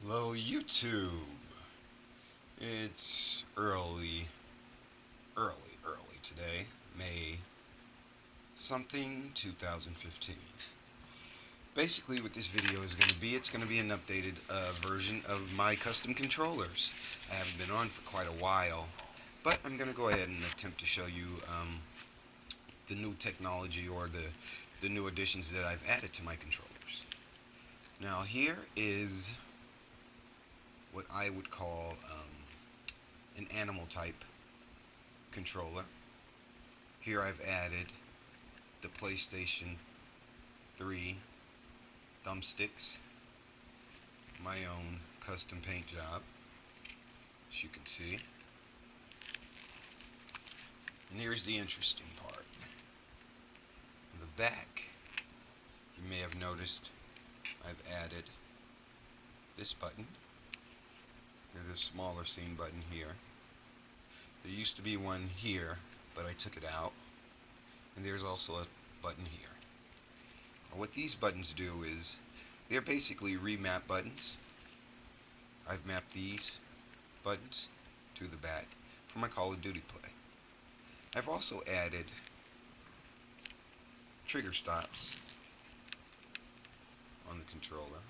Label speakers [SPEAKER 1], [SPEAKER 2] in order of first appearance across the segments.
[SPEAKER 1] Hello YouTube. It's early today, May something 2015. Basically what this video is going to be, it's going to be an updated version of my custom controllers. I haven't been on for quite a while, but I'm going to go ahead and attempt to show you the new technology or the new additions that I've added to my controllers. Now here is what I would call an animal type controller. Here I've added the PlayStation 3 thumbsticks, my own custom paint job, as you can see. And here's the interesting part. In the back, you may have noticed I've added this button. There's a smaller scene button here. There used to be one here, but I took it out. And there's also a button here. Now, what these buttons do is they're basically remap buttons. I've mapped these buttons to the back for my Call of Duty play. I've also added trigger stops on the controller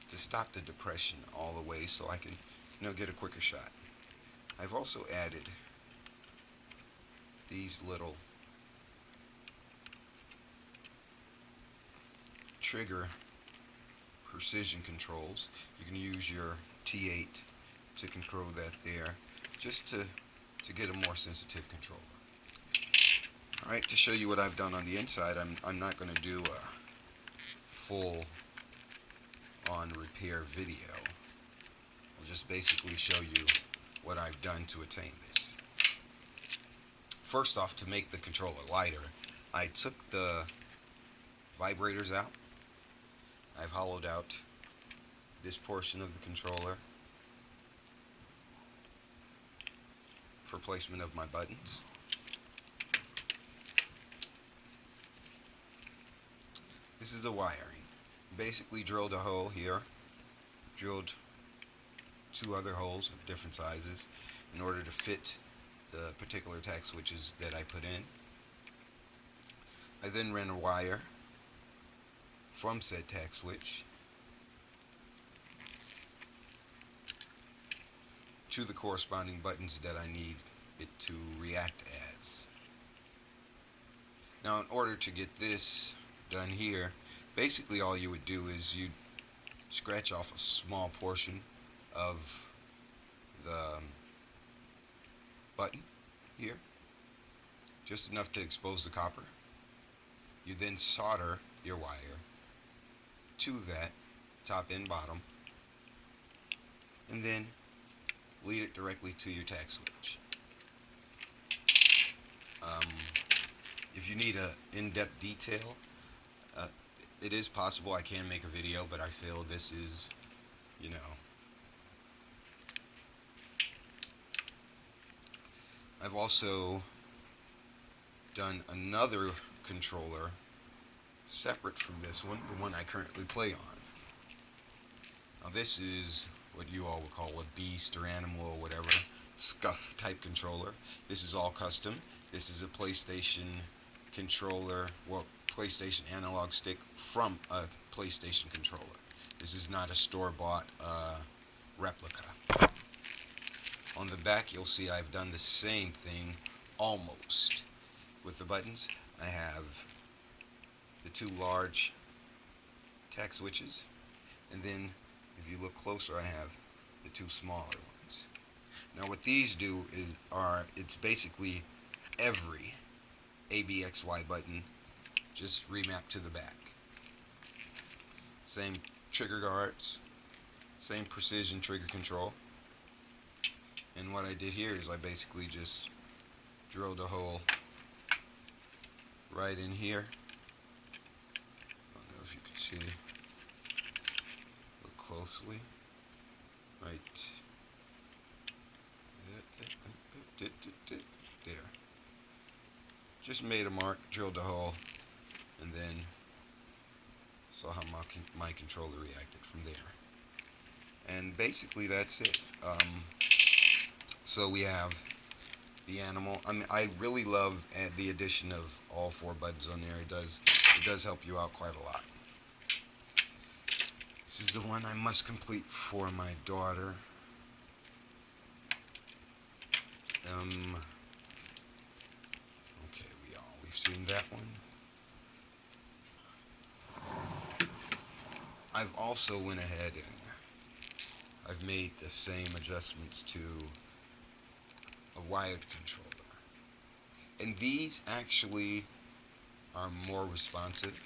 [SPEAKER 1] to stop the depression all the way so I can, get a quicker shot. I've also added these little trigger precision controls. You can use your T8 to control that there, just to get a more sensitive controller. Alright, to show you what I've done on the inside, I'm not going to do a full on repair video. I'll just basically show you what I've done to attain this. First off, to make the controller lighter, I took the vibrators out. I've hollowed out this portion of the controller for placement of my buttons. This is the wiring. Basically drilled a hole here, drilled two other holes of different sizes in order to fit the particular tack switches that I put in. I then ran a wire from said tack switch to the corresponding buttons that I need it to react as. Now, in order to get this done here, basically all you would do is you'd scratch off a small portion of the button here, just enough to expose the copper. You then solder your wire to that, top and bottom, and then lead it directly to your tack switch. If you need a in-depth detail, it is possible I can make a video, but I feel this is, I've also done another controller separate from this one, the one I currently play on. Now this is what you all would call a beast or animal or whatever, scuff type controller. This is all custom. This is a PlayStation controller, well, PlayStation analog stick from a PlayStation controller. This is not a store-bought replica. On the back you'll see I've done the same thing almost. With the buttons I have the two large tack switches, and then if you look closer I have the two smaller ones. Now what these do is it's basically every ABXY button just remapped to the back. Same trigger guards, same precision trigger control. And what I did here is I basically just drilled a hole right in here. I don't know if you can see. Look closely. Right there. Just made a mark, drilled a hole, and then saw how my controller reacted from there. And basically that's it. So we have the animal. I mean, I really love the addition of all four buttons on there. It does help you out quite a lot. This is the one I must complete for my daughter. Okay, we've seen that one. I've also went ahead and I've made the same adjustments to a wired controller. And these actually are more responsive.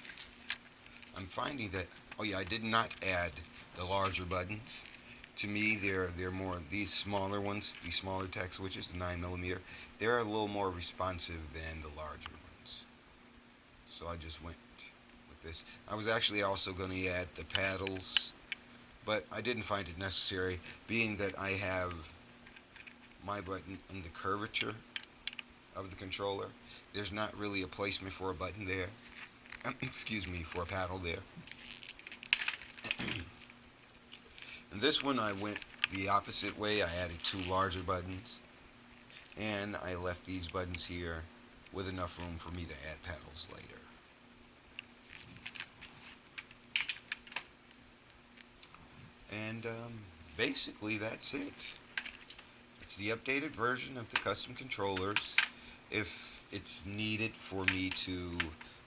[SPEAKER 1] I'm finding that, oh yeah, I did not add the larger buttons. To me, they're more, these smaller ones, these smaller tack switches, the 9mm, they're a little more responsive than the larger ones. So I just went with this. I was actually also going to add the paddles, but I didn't find it necessary, being that I have my button in the curvature of the controller. There's not really a placement for a button there. Excuse me, for a paddle there. And this one I went the opposite way. I added two larger buttons, and I left these buttons here with enough room for me to add paddles later. And basically that's it. It's the updated version of the custom controllers. If it's needed for me to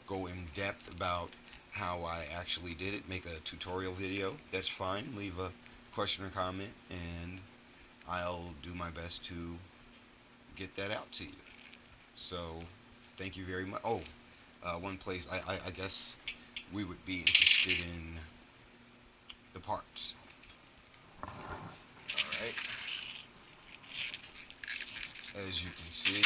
[SPEAKER 1] go in depth about how I actually did it, make a tutorial video, that's fine. Leave a question or comment, and I'll do my best to get that out to you. So, thank you very much. Oh, one place I guess we would be interested in the parts. All right, as you can see.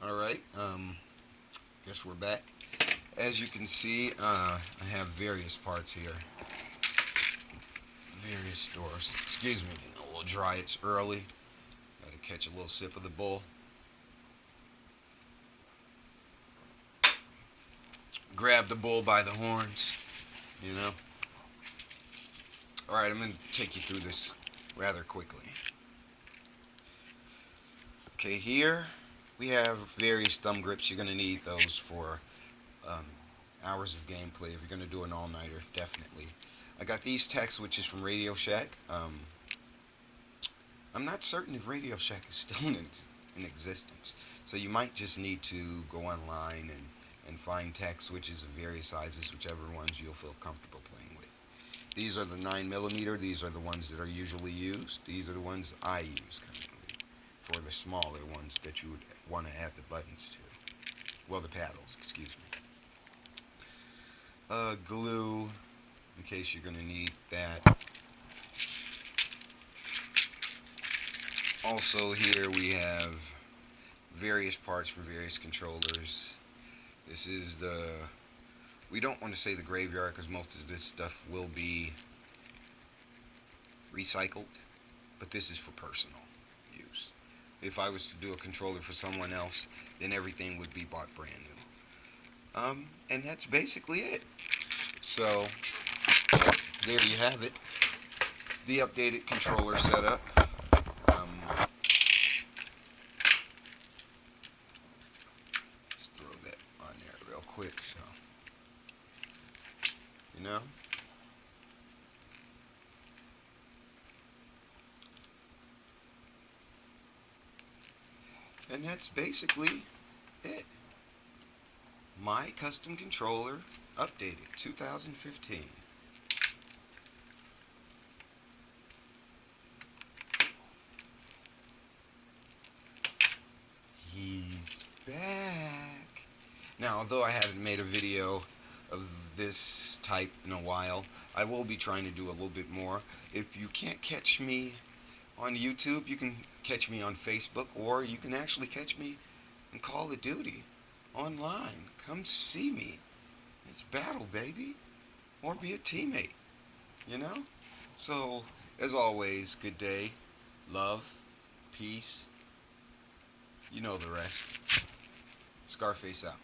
[SPEAKER 1] All right, guess we're back. As you can see, I have various parts here. Various stores. Excuse me, getting a little dry. It's early. Got to catch a little sip of the bull. Grab the bull by the horns, you know. All right, I'm going to take you through this rather quickly. Okay, here we have various thumb grips. You're going to need those for um, hours of gameplay. If you're going to do an all-nighter, definitely. I got these tack switches from Radio Shack. I'm not certain if Radio Shack is still in existence, so you might just need to go online and find tack switches of various sizes, whichever ones you'll feel comfortable playing with. These are the 9mm. These are the ones that are usually used. These are the ones I use currently for the smaller ones that you would want to add the buttons to. Well, the paddles, excuse me. Glue, in case you're going to need that. Also here we have various parts from various controllers. This is we don't want to say the graveyard because most of this stuff will be recycled, but this is for personal use. If I was to do a controller for someone else, then everything would be bought brand new. And that's basically it. So, there you have it. The updated controller setup. Let's throw that on there real quick, so, you know. And that's basically it. My custom controller updated 2015. He's back. Now, although I haven't made a video of this type in a while, I will be trying to do a little bit more. If you can't catch me on YouTube, you can catch me on Facebook, or you can actually catch me in Call of Duty online. Come see me. It's battle, baby. Or be a teammate. you know? So, as always, good day, love, peace, you know the rest. Scarface out.